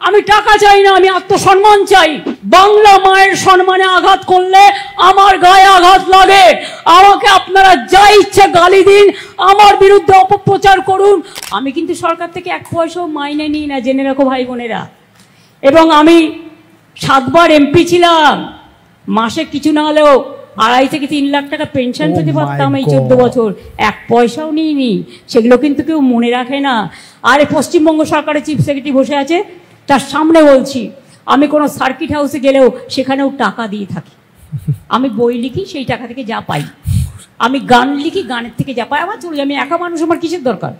আমি টাকা চাই না, আমি আত্মসম্মান চাই। বাংলা মায়ের সম্মানে আঘাত করলে আমার গায়ে আঘাত লাগে। আমাকে আপনারা যা ইচ্ছা গালি দিন, আমার বিরুদ্ধে অপপ্রচার করুন, আমি কিন্তু সরকার থেকে 1 পয়সাও মাইনে নিই না, জেনে রাখো ভাই বোনেরা। এবং আমি 7 বার এমপি ছিলাম, মাসে কিছু না হলেও 2.5 থেকে 3 লাখ টাকা পেনশন পেতে পারতাম এই 14 বছর, 1 পয়সাও নিইনি। সেগুলো কিন্তু কেউ মনে রাখে না। আর পশ্চিমবঙ্গ সরকারের চিফ সেক্রেটারি বসে আছে, তার সামনে বলছি, আমি কোনো সার্কিট হাউসে গেলেও সেখানেও টাকা দিয়ে থাকি। আমি বই লিখি, সেই টাকা থেকে যা পাই। আমি গান লিখি, গানের থেকে যা পাই আমার চলি। আমি একা মানুষ, আমার কিসের দরকার?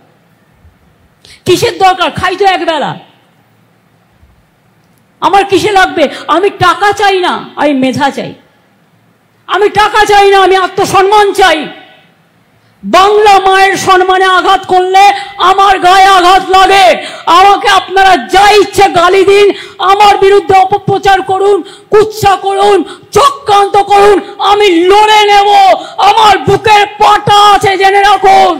কিসের দরকার? খাই তো একবেলা, আমার কিসে লাগবে? আমি টাকা চাই না, আমি মেধা চাই। আমি টাকা চাই না, আমি আত্মসম্মান চাই। বাংলা মায়ের সম্মানে আঘাত করলে আমার গায়ে আঘাত লাগে। আমাকে আপনারা যা ইচ্ছা গালি দিন, আমার বিরুদ্ধে অপপ্রচার করুন, কুৎসা করুন, চক্রান্ত করুন, আমি লড়ে নেব। আমার বুকের পাটা আছে, জেনে রাখুন।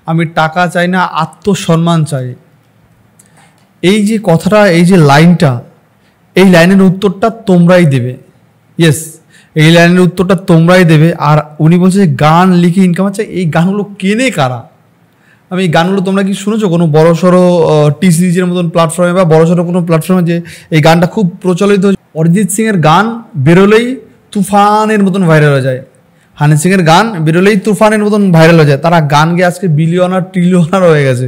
আমি টাকা চাই না, আত্মসম্মান চাই। এই যে কথাটা, এই যে লাইনটা, এই লাইনের উত্তরটা তোমরাই দেবে। ইয়েস, এই লাইনের উত্তরটা তোমরাই দেবে। আর উনি বলছে গান লিখে ইনকাম আছে। এই গানগুলো কেনে কারা? আমি এই গানগুলো তোমরা কি শুনেছো কোনো বড় সড়ো টি সিরিজের মতন প্ল্যাটফর্মে বা বড় সড়ো কোনো প্ল্যাটফর্মে যে এই গানটা খুব প্রচলিত? অরিজিৎ সিংয়ের গান বেরোলেই তুফানের মতন ভাইরাল হয়ে যায়, হানি সিংয়ের গান বেরোলেই তুফানের মতন ভাইরাল হয়ে যায়। তারা গান গিয়ে আজকে বিলিয়নার ট্রিলিয়নার হয়ে গেছে।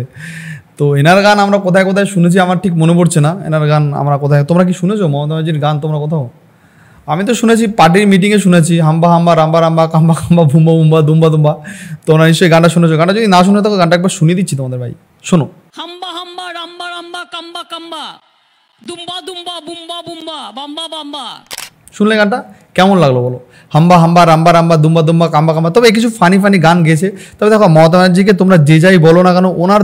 তো এনার গান আমরা কোথায় কোথায় শুনেছি আমার ঠিক মনে পড়ছে না। এনার গান আমরা কোথায়, তোমরা কি শুনেছো মমতা ব্যানার্জির গান তোমরা কোথাও? আমি তো শুনেছি পার্টির মিটিংয়ে শুনেছি, হাম্বা হাম্বা রাম্বা রাম্বা কাম্বা কাম্বা ভুম্বা ভুম্বা দুম্বা দুম্বা। তোমরা নিশ্চয়ই গানটা শুনেছো। গানটা যদি না শুনে থাকো, গানটা একবার শুনিয়ে দিচ্ছি তোমাদের ভাই, শোনো। হাম্বা হাম্বা রাম্বা রাম্বা কাম্বা কাম্বা দুম্বা দুম্বা বুম্বা বুম্বা বাম্বা বাম্বা। শুনলে গানটা কেমন লাগলো বলো? হাম্বা হাম্বা রাম্বা রাম্বা দুম্বা দুম্বা কাম্বা কাম্বা। তবে কিছু ফানি ফানি গান গেছে। তবে দেখো, মমতা ব্যানার্জিকে তোমরা যে যাই বলো না কেন, ওনার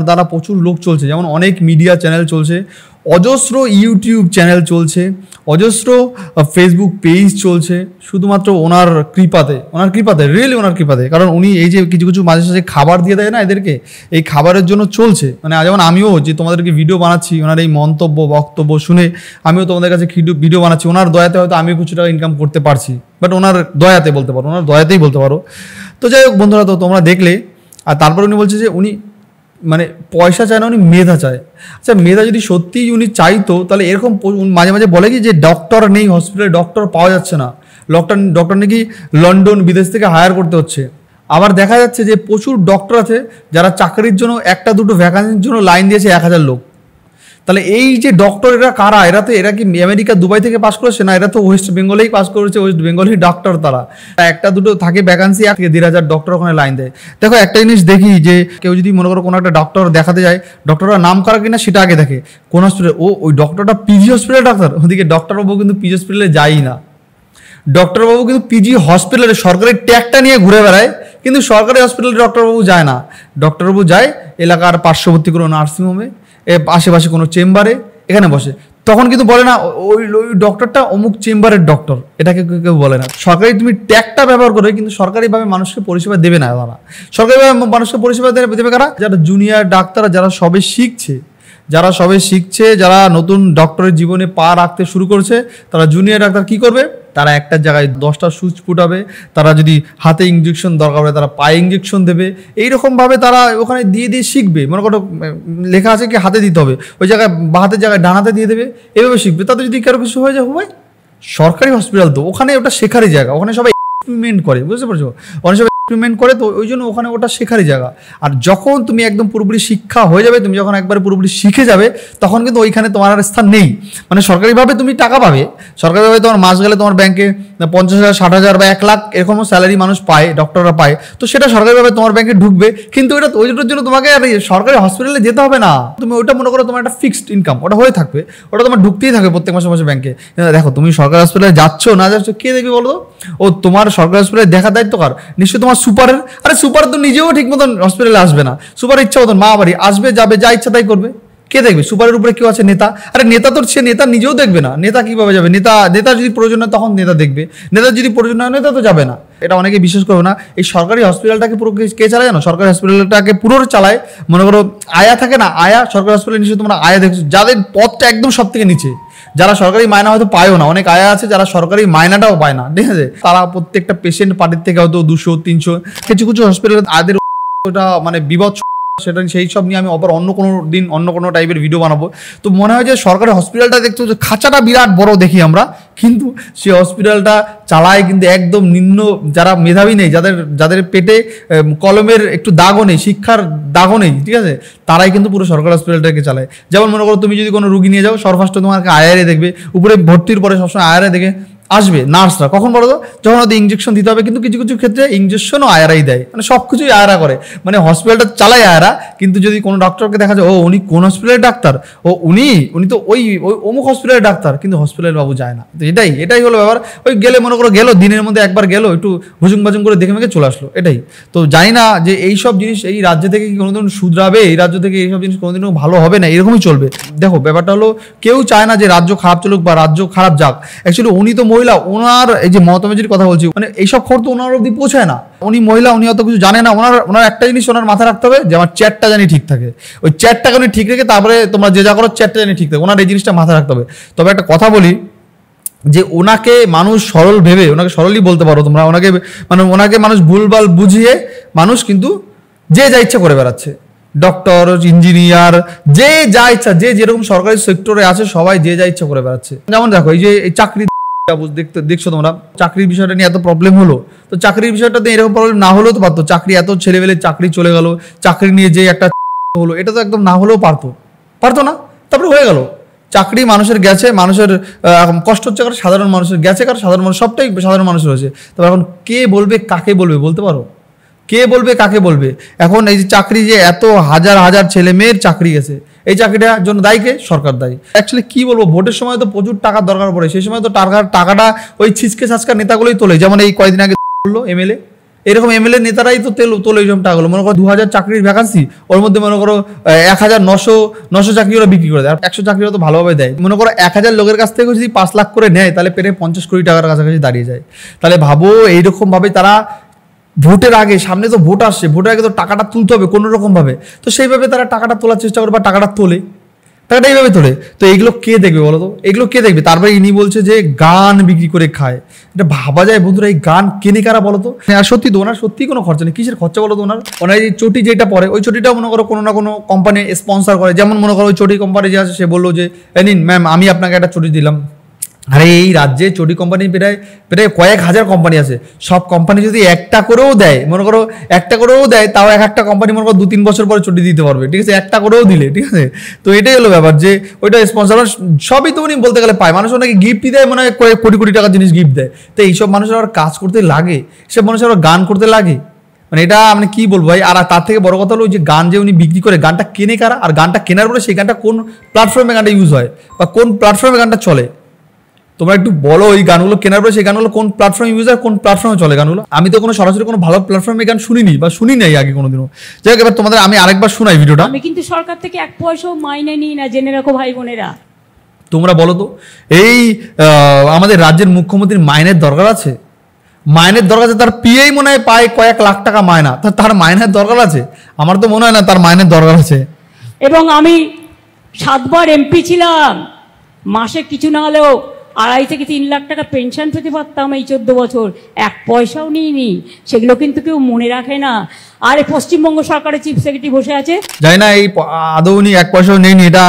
দ্বারা প্রচুর লোক চলছে। যেমন অনেক মিডিয়া চ্যানেল চলছে, অজস্র ইউটিউব চ্যানেল চলছে, অজস্র ফেসবুক পেজ চলছে, শুধুমাত্র ওনার কৃপাতে, রিয়েলি ওনার কৃপাতে। কারণ উনি এই যে কিছু কিছু মাঝে সাঝে খাবার দিয়ে দেয় না এদেরকে, এই খাবারের জন্য চলছে। মানে যেমন আমিও যে তোমাদেরকে ভিডিও বানাচ্ছি, ওনার এই মন্তব্য বক্তব্য শুনে আমিও তোমাদের কাছে ভিডিও বানাচ্ছি। ওনার দয়াতে হয়তো আমিও কিছু টাকা ইনকাম করতে পারছি, বাট ওনার দয়াতে বলতে পারো, ওনার দয়াতেই বলতে পারো। তো যাই হোক বন্ধুরা, তো তোমরা দেখলে। আর তারপর উনি বলছে যে উনি মানে পয়সা চায় না, উনি মেধা চায়। আচ্ছা, মেধা যদি সত্যিই উনি চাইতো, তাহলে এরকম মাঝে মাঝে বলে কি যে ডক্টর নেই হসপিটালে, ডক্টর পাওয়া যাচ্ছে না, ডক্টর নাকি লন্ডন বিদেশ থেকে হায়ার করতে হচ্ছে। আবার দেখা যাচ্ছে যে প্রচুর ডক্টর আছে যারা চাকরির জন্য 1-2 ভ্যাকান্সির জন্য লাইন দিয়েছে 1000 লোক। তাহলে এই যে ডক্টর, এরা কারা? এরা কি আমেরিকা দুবাই থেকে পাস করেছে? না, এরা তো ওয়েস্ট বেঙ্গলেই পাস করেছে, ওয়েস্ট বেঙ্গলেই ডক্টর। তারা 1-2 থাকে ভ্যাকান্সি, 1 থেকে 1,500 ডক্টর ওখানে লাইন দেয়। দেখো, একটা জিনিস দেখি যে কেউ যদি মনে করো কোনো একটা ডক্টর দেখাতে যায়, ডক্টররা নাম করা কিনা সেটা আগে দেখে। কোন হসপিটাল, ওই ডক্টরটা পিজি হসপিটালের ডাক্তার। ওদিকে ডক্টরবাবু কিন্তু পিজি হসপিটালে যায়ই না। ডক্টরবাবু কিন্তু পিজি হসপিটালে সরকারি ট্যাগটা নিয়ে ঘুরে বেড়ায়, কিন্তু সরকারি হসপিটালে ডক্টরবাবু যায় না। ডক্টরবাবু যায় এলাকার পার্শ্ববর্তী কোনো নার্সিংহোমে, আশেপাশে কোনো চেম্বারে, এখানে বসে। তখন কিন্তু বলে না ওই ডক্টরটা অমুক চেম্বারের ডক্টর, এটাকে কেউ বলে না। সরকারি তুমি ট্যাগটা ব্যবহার করে, কিন্তু সরকারিভাবে মানুষকে পরিষেবা দেবে না তারা। সরকারিভাবে মানুষকে পরিষেবা দেবে কারা? যারা জুনিয়র ডাক্তার, যারা সবে শিখছে, যারা নতুন ডক্টরের জীবনে পা রাখতে শুরু করছে, তারা জুনিয়র ডাক্তার কি করবে? তারা একটা জায়গায় 10টা সুচ ফুটাবে। তারা যদি হাতে ইঞ্জেকশন দরকার হয়, তারা পায়ে ইঞ্জেকশন দেবে। এইরকমভাবে তারা ওখানে দিয়ে শিখবে। মনে করো লেখা আছে কি হাতে দিতে হবে, ওই জায়গায় বা হাতের জায়গায় ডান হাতে দিয়ে দেবে, এভাবে শিখবে। তাদের যদি কারো কিছু হয়ে যায়, সরকারি হসপিটাল তো, ওখানে ওটা শেখারই জায়গা। ওখানে সবাই এক্সপেরিমেন্ট করে, বুঝতে পারছো? ওখানে সবাই এক্সপেরিমেন্ট করে, তো ওই জন্য ওখানে ওটা শেখারই জায়গা। আর যখন তুমি একদম পুরোপুরি শিক্ষা হয়ে যাবে, তুমি যখন একবারে পুরোপুরি শিখে যাবে, তখন কিন্তু ওইখানে তোমার আর স্থান নেই। মানে সরকারিভাবে তুমি টাকা পাবে, সরকারিভাবে তোমার মাস গেলে তোমার ব্যাংকে 50,000, 60,000 বা 1 লাখ এরকমও স্যালারি মানুষ পায়, ডক্টররা পায়। তো সেটা সরকারিভাবে তোমার ব্যাংকে ঢুকবে, কিন্তু ওইটার জন্য তোমাকে আর সরকারি হসপিটালে যেতে হবে না। তুমি ওইটা মনে করো তোমার একটা ফিক্সড ইনকাম, ওটা হয়ে থাকবে, ওটা তোমার ঢুকতেই থাকবে প্রত্যেক মাসে মাসে ব্যাংকে। দেখো, তুমি সরকারি হসপিটালে যাচ্ছ না যাচ্ছ, কে দেখবে বলো? ও তোমার সরকারি হসপিটালে দেখার দায়িত্ব কার? নিশ্চয়ই তোমার সুপারের। আরে সুপার তো নিজেও ঠিক মতন হসপিটালে আসবে না, সুপার ইচ্ছা মতন মা বাড়ি আসবে, যাবে, যা ইচ্ছা তাই করবে। কে দেখবে? সুপারের উপরে কেউ আছে? নেতা। আরে নেতা তো সে নেতা নিজেও দেখবে না, নেতা কিভাবে যাবে? নেতা যদি প্রয়োজন হয় তখন নেতা দেখবে, নেতা যদি প্রয়োজন হয় নেতা তো যাবে না। এটা অনেকে বিশ্বাস করবে না। এই সরকারি হসপিটালটাকে পুরো কে চালায় জানো? সরকারি হসপিটালটাকে পুরো চালায় মনে করো আয়া থাকে না, আয়া। সরকারি হসপিটাল নিশ্চয়ই তোমরা আয়া দেখছো, যাদের পদটা একদম সব থেকে নিচে, যারা সরকারি মায়না হয়তো পায়ও না। অনেক আয়া আছে যারা সরকারি মায়নাটাও পায় না, ঠিক আছে? তারা প্রত্যেকটা পেশেন্ট পার্টির থেকে হয়তো 200 300, কিছু কিছু হসপিটালে আদের ওটা মানে বিপদ, সেটা সেই সব নিয়ে আমি আবার অন্য কোনো দিন অন্য কোনো টাইপের ভিডিও বানাবো। তো মনে হয় যে সরকারি হসপিটালটা দেখতে যে খাঁচাটা বিরাট বড় দেখি আমরা, কিন্তু সেই হসপিটালটা চালায় কিন্তু একদম নিম্ন, যারা মেধাবী নেই, যাদের পেটে কলমের একটু দাগও নেই, শিক্ষার দাগও নেই, ঠিক আছে, তারাই কিন্তু পুরো সরকারি হসপিটালটাকে চালায়। যেমন মনে করো তুমি যদি কোনো রুগী নিয়ে যাও, সর্বফার্স্ট তোমাকে আয়ারে দেখবে, উপরে ভর্তির পরে সবসময় আয়ারে দেখে আসবে নার্সরা। কখন বলো তো? যখন ওদের ইঞ্জেকশন দিতে হবে, কিন্তু কিছু কিছু ক্ষেত্রে ইঞ্জেকশনও আয়ারাই দেয়, মানে সব কিছুই আয়ারা করে, মানে হসপিটালটা চালায় আয়ারা। কিন্তু যদি কোনো ডক্টরকে দেখা যায় ও উনি কোন হসপিটালের ডাক্তার, ও উনি তো ওই অমুক হসপিটালের ডাক্তার, কিন্তু হসপিটালের বাবু যায় না। তো এটাই হলো ব্যাপার। ওই গেলে মনে করো গেলো, দিনের মধ্যে একবার গেলো, একটু হুজুম বাজুম করে দেখে মেখে চলে আসলো, এটাই। তো জানি না যে এইসব জিনিস এই রাজ্য থেকে কি কোনোদিন শুধরাবে, এই রাজ্য থেকে এইসব জিনিস কোনোদিনও ভালো হবে না, এরকমই চলবে। দেখো ব্যাপারটা হলো কেউ চায় না যে রাজ্য খারাপ চলুক বা রাজ্য খারাপ যাক। অ্যাকচুয়ালি উনি তো মহিলা, ওনার এই যে মমতা ব্যানার্জির কথা বলছি, মানে এইসব খবর তো ওনার অবধি পৌঁছায় না। উনি মহিলা, উনি অত কিছু জানে না। ওনার একটা জিনিস ওনার মাথায় রাখতে হবে যে আমার চ্যাটটা জানি ঠিক থাকে, ওই চ্যাটটাকে উনি ঠিক রেখে তারপরে তোমরা যে যা করো চ্যাটটা জানি ঠিক থাকে, ওনার এই জিনিসটা মাথায় রাখতে হবে। তবে একটা কথা বলি, যে ওনাকে মানুষ সরল ভেবে, ওনাকে সরলই বলতে পারো তোমরা, ওনাকে মানুষ ভুলভাল বুঝিয়ে মানুষ কিন্তু যে যা ইচ্ছা করে বেড়াচ্ছে। ডক্টর, ইঞ্জিনিয়ার, যে যা ইচ্ছা, যে যেরকম সরকারি সেক্টরে আছে সবাই যে যা ইচ্ছা করে বেড়াচ্ছে। যেমন দেখো এই যে এই চাকরি দেখছো তোমরা, চাকরির বিষয়টা নিয়ে এত প্রবলেম হলো, তো চাকরির বিষয়টাতে এরকম প্রবলেম না হলেও তো পারতো। চাকরি এত ছেলেবেলে চাকরি চলে গেল, চাকরি নিয়ে যে একটা হলো, এটা তো একদম না হলেও পারতো না, তারপরে হয়ে গেল। চাকরি মানুষের গেছে, মানুষের কষ্ট হচ্ছে, কারণ সাধারণ মানুষের গেছে, কারণ সাধারণ মানুষ সবটাই সাধারণ মানুষের হয়েছে। তবে এখন কে বলবে কাকে বলবে বলতে পারো? কে বলবে কাকে বলবে? এখন এই যে চাকরি, যে এত হাজার হাজার ছেলে মেয়ের চাকরি গেছে, এই চাকরিটার জন্য দায়ী কে? সরকার দায়ী। অ্যাকচুয়ালি কি বলবো, ভোটের সময় তো প্রচুর টাকার দরকার পড়ে, সেই সময় তো টাকাটা ওই ছিচকে ছাচকা নেতাগুলোই তোলে। যেমন এই কয়েকদিন আগে বললো এমএলএ, এরকম এমএলএ নেতারাই তো তোলে এইসব টাকাগুলো। মনে করো 2000 চাকরির ভ্যাকান্সি, ওর মধ্যে মনে করো 1900 চাকরি ওরা বিক্রি করে দেয়, আর 100 চাকরি তো ভালোভাবে দেয়। মনে করো 1000 লোকের কাছ থেকে যদি 5 লাখ করে নেয়, তাহলে পেরে 50 কোটি টাকার কাছাকাছি দাঁড়িয়ে যায়। তাহলে ভাবো এইরকম ভাবে তারা ভোটের আগে, সামনে তো ভোট আসছে, ভোটের আগে তো টাকাটা তুলতে হবে কোনো রকম ভাবে, তো সেইভাবে তারা টাকাটা তোলার চেষ্টা করে বা টাকাটা টাকাটা এইভাবে তোলে। তো এগুলো কে দেখবে বলো তো? এগুলো কে দেখবে? তারপরে ইনি বলছে যে গান বিক্রি করে খায়। এটা ভাবা যায় বন্ধুরা, এই গান কেনে কারা বলো তো? আর সত্যি তো ওনার সত্যি কোনো খরচা নেই। কিসের খরচা বলো তো? ওনার এই চটি যেটা পরে, ওই চটিটাও মনে করো কোনো না কোনো কোম্পানি স্পন্সর করে। যেমন মনে করো ওই চটি কোম্পানি যে আছে, সে বললো যে নিন ম্যাম, আমি আপনাকে একটা চটি দিলাম। আরে এই রাজ্যে চটি কোম্পানি প্রায় কয়েক হাজার কোম্পানি আছে। সব কোম্পানি যদি একটা করেও দেয়, মনে করো একটা করেও দেয়, তাও একটা কোম্পানি মনে করো 2-3 বছর পরে চটি দিতে পারবে, ঠিক আছে, একটা করেও দিলে, ঠিক আছে। তো এটাই হলো ব্যাপার, যে ওইটা স্পন্সর সবই তো উনি বলতে গেলে পায়। মানুষ ওনাকে গিফটই দেয়, মনে হয় কয়েক কোটি কোটি টাকার জিনিস গিফট দেয়। তো এইসব মানুষের আবার কাজ করতে লাগে, সব মানুষের আবার গান করতে লাগে, মানে এটা মানে কি বলবো ভাই। আর তার থেকে বড় কথা হলো যে গান যে উনি বিক্রি করে, গানটা কেনে কারা? আর গানটা কেনার পরে সেই গানটা কোন প্ল্যাটফর্মে গানটা ইউজ হয় বা কোন প্ল্যাটফর্মে গানটা চলে, তোমরা একটু বলো। ওই গানগুলো কেনার পরে সেই গানগুলো কোন প্ল্যাটফর্ম ইউজ হয়, কোন প্ল্যাটফর্মে চলে গানগুলো? আমি তো কোনো সরাসরি কোনো ভালো প্ল্যাটফর্মে গান শুনিনি বা শুনি নাই আগে কোনোদিনও। যাই হোক, এবার তোমাদের আমি আরেকবার শোনাই ভিডিওটা। আমি কিন্তু সরকার থেকে 1 পয়সাও মাইনে নিই না, জেনে রাখো ভাই বোনেরা। তোমরা বলো তো, এই আমাদের রাজ্যের মুখ্যমন্ত্রীর মাইনের দরকার আছে? মাইনের দরকার আছে? তার পিএই মনে হয় পায় কয়েক লাখ টাকা মায়না, তার মাইনের দরকার আছে? আমার তো মনে হয় না তার মাইনের দরকার আছে। এবং আমি 7 বার এমপি ছিলাম, মাসে কিছু না হলেও 2.5 থেকে 3 লাখ টাকা পেনশন পেতে পারতাম এই 14 বছর, 1 পয়সাও নিইনি। সেগুলো কিন্তু কেউ মনে রাখে না। আর এই পশ্চিমবঙ্গ সরকারের চিফ সেক্রেটারি বসে আছে, জানি না এই আদৌ উনি 1 পয়সাও নেয়নি, এটা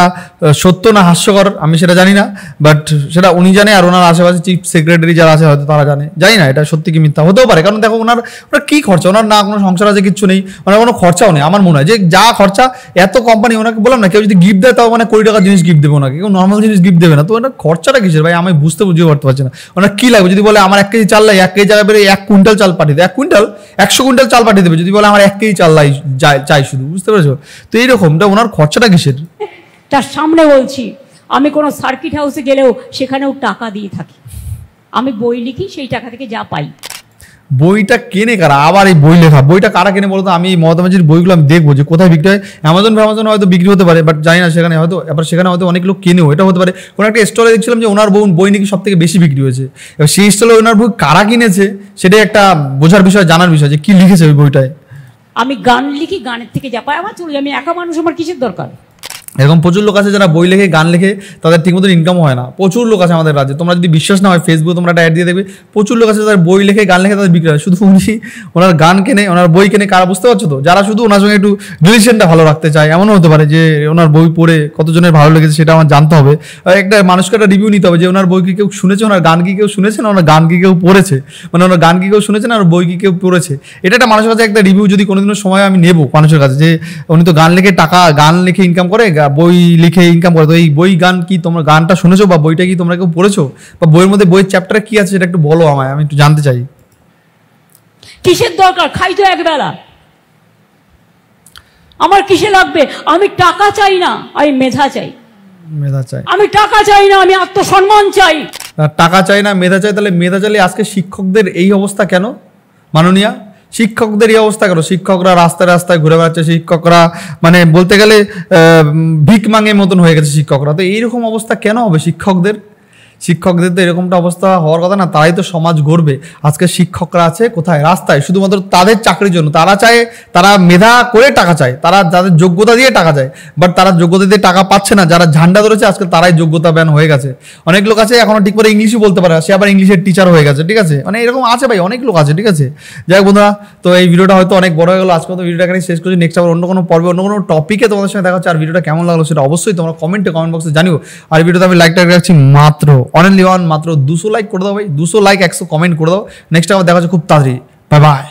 সত্য না হাস্যকর আমি সেটা জানি না, বাট সেটা উনি জানে, আর ওনার আশেপাশে চিফ সেক্রেটারি যারা আছে হয়তো তারা জানে। জানি না এটা সত্যি কি মিথ্যা, হতেও পারে। কারণ দেখো ওনার কি খরচা, ওনার না কোনো সংসার আছে, কিচ্ছু নেই, ওনার কোনো খরচাও নেই। আমার মনে হয় যে যা খরচা, এত কোম্পানি ওনাকে বললাম না, কেউ যদি গিফট দেয় তাও মানে কোটি টাকার জিনিস গিফট দেবে ওনাকে, কেউ নর্মাল জিনিস গিফট দেবে না। তো ওনার খরচাটা কিসের ভাই, আমি বুঝতে পারতে পারছি না। ওনার কি লাগবে? যদি বলে আমার 1 কেজি চাল লাগে, 1 কেজি জায়গায় বেরোয় 1 কুইন্টাল চাল পাঠিয়ে দেবে, 100 কুইন্টাল চাল পাঠিয়ে দেবে। যদি বলে আমার 1 কেজি চাল চাই শুধু, বুঝতে পেরেছো? তো এইরকমটা ওনার খরচাটা কিসের? তার সামনে বলছি, আমি কোনো সার্কিট হাউসে গেলেও সেখানেও টাকা দিয়ে থাকি। আমি বই লিখি, সেই টাকা থেকে যা পাই। বইটা কেনে কারা? আবার এই বই লেখা বইটা কারা কেনে বলতো? আমি মমতা ব্যানার্জির বইগুলো আমি দেখবো যে কোথায় বিক্রি হয়। অ্যামাজন হয়তো বিক্রি হতে পারে, বাট জানি না সেখানে হয়তো, এবার সেখানে হয়তো অনেক লোক কেনেও, এটা হতে পারে। কোনো একটা স্টলে দেখছিলাম যে ওনার বই নাকি সব থেকে বেশি বিক্রি হয়েছে। এবার সেই স্টলে ওনার বই কারা কিনেছে সেটাই একটা বোঝার বিষয়, জানার বিষয় যে কি লিখেছে ওই বইটায়। আমি গান লিখি, গানের থেকে যা পাই আমার চলে যায়। আমি একা মানুষ, আমার কিসের দরকার? এরকম প্রচুর লোক আছে যারা বই লেখে, গান লেখে, তাদের ঠিক মতো ইনকামও হয় না। প্রচুর লোক আছে আমাদের রাজ্যে, তোমরা যদি বিশ্বাস না হয় ফেসবুকে তোমরা একটা অ্যাড দিয়ে দেখবে, প্রচুর লোক আছে যারা বই লেখে, গান লেখে, তাদের বিক্রি হয়। শুধু উনি ওনার গান কেনে, ওনার বই কেনে কারা, বুঝতে পারছো তো? যারা শুধু ওনার সঙ্গে একটু রিলেশনটা ভালো রাখতে চায়। এমনও হতে পারে যে ওনার বই পড়ে কতজনের ভালো লেগেছে সেটা আমার জানতে হবে। একটা মানুষকে একটা রিভিউ নিতে হবে যে ওনার বই কি কেউ শুনেছে, ওনার গান কি কেউ শুনেছে, না ওনার গান কি কেউ পড়েছে, মানে ওনার গান কি কেউ শুনেছে না ওর বই কি কেউ পড়েছে। এটা একটা মানুষের কাছে একটা রিভিউ যদি কোনোদিনও সময় আমি নেবো মানুষের কাছে, যে উনি তো গান লিখে গান লিখে ইনকাম করে, বই লিখে ইনকাম করে, তো এই বই গান কি তোমরা গানটা শুনেছো বা বইটা কি তোমরা কেউ পড়েছো, বা বইয়ের মধ্যে বইয়ের চ্যাপ্টারে কি আছে সেটা একটু বলো আমায়, আমি একটু জানতে চাই। কিসের দরকার? খাই তো একবেলা, আমার কিসে লাগবে? আমি টাকা চাই না, আমি মেধা চাই। মেধা চাই? আমি টাকা চাই না, আমি আত্মসম্মান চাই। টাকা চাই না, মেধা চাই? তাহলে মেধা চাইলে আজকে শিক্ষকদের এই অবস্থা কেন মাননীয়া? শিক্ষকদের এই অবস্থা কেন? শিক্ষকরা রাস্তায় রাস্তায় ঘুরে বেড়াচ্ছে, শিক্ষকরা মানে বলতে গেলে ভিক মাঙের মতন হয়ে গেছে শিক্ষকরা। তো এইরকম অবস্থা কেন হবে শিক্ষকদের? শিক্ষকদের তো এরকমটা অবস্থা হওয়ার কথা না, তারাই তো সমাজ গড়বে। আজকে শিক্ষকরা আছে কোথায়? রাস্তায়, শুধুমাত্র তাদের চাকরির জন্য। তারা চায়, তারা মেধা করে টাকা চায়, তারা যাদের যোগ্যতা দিয়ে টাকা চায়, বাট তারা যোগ্যতা দিয়ে টাকা পাচ্ছে না। যারা ঝান্ডা ধরেছে আজকে তারাই যোগ্যতা ব্যান হয়ে গেছে। অনেক লোক আছে এখনো ঠিক করে ইংলিশই বলতে পারে, সে আবার ইংলিশের টিচার হয়ে গেছে, ঠিক আছে? মানে এরকম আছে ভাই, অনেক লোক আছে, ঠিক আছে? যাই হোক বন্ধুরা, তো এই ভিডিওটা হয়তো অনেক বড় হয়ে গেলো, আজকে তো ভিডিওটা এখানে শেষ করছি। নেক্সট আবার অন্য কোনো পর্বে অন্য কোনো টপিকে তোমাদের সঙ্গে দেখা হচ্ছে। আর ভিডিওটা কেমন লাগলো সেটা অবশ্যই তোমরা কমেন্ট বক্সে জানিও। আর ভিডিওতে আমি লাইকটা রাখছি মাত্র অনলি ওয়ান, মাত্র 200 লাইক করে দাও ভাই, 200 লাইক 100 কমেন্ট করে দাও। নেক্সট আবার দেখা হচ্ছে খুব তাড়াতাড়ি। Bye bye.